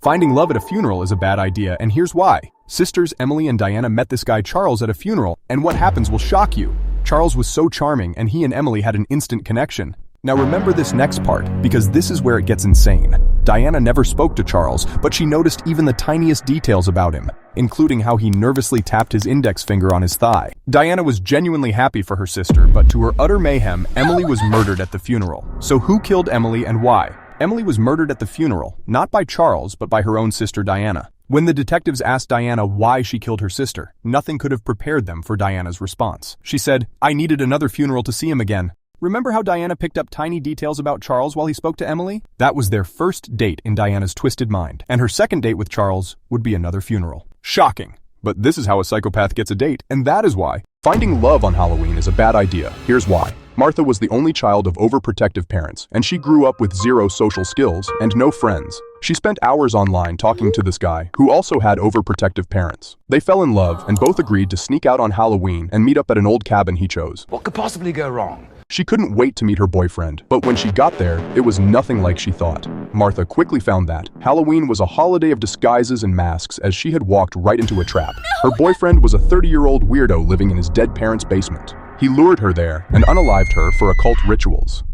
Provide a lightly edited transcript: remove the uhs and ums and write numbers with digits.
Finding love at a funeral is a bad idea, and here's why. Sisters Emily and Diana met this guy Charles at a funeral, and what happens will shock you. Charles was so charming, and he and Emily had an instant connection. Now remember this next part, because this is where it gets insane. Diana never spoke to Charles, but she noticed even the tiniest details about him, including how he nervously tapped his index finger on his thigh. Diana was genuinely happy for her sister, but to her utter mayhem, Emily was murdered at the funeral. So who killed Emily and why? Emily was murdered at the funeral, not by Charles, but by her own sister Diana. When the detectives asked Diana why she killed her sister, nothing could have prepared them for Diana's response. She said, "I needed another funeral to see him again." Remember how Diana picked up tiny details about Charles while he spoke to Emily? That was their first date in Diana's twisted mind, and her second date with Charles would be another funeral. Shocking. But this is how a psychopath gets a date, and that is why. Finding love on Halloween is a bad idea. Here's why. Martha was the only child of overprotective parents, and she grew up with zero social skills and no friends. She spent hours online talking to this guy, who also had overprotective parents. They fell in love and both agreed to sneak out on Halloween and meet up at an old cabin he chose. What could possibly go wrong? She couldn't wait to meet her boyfriend, but when she got there, it was nothing like she thought. Martha quickly found that Halloween was a holiday of disguises and masks, as she had walked right into a trap. Her boyfriend was a 30-year-old weirdo living in his dead parents' basement. He lured her there and unalived her for occult rituals.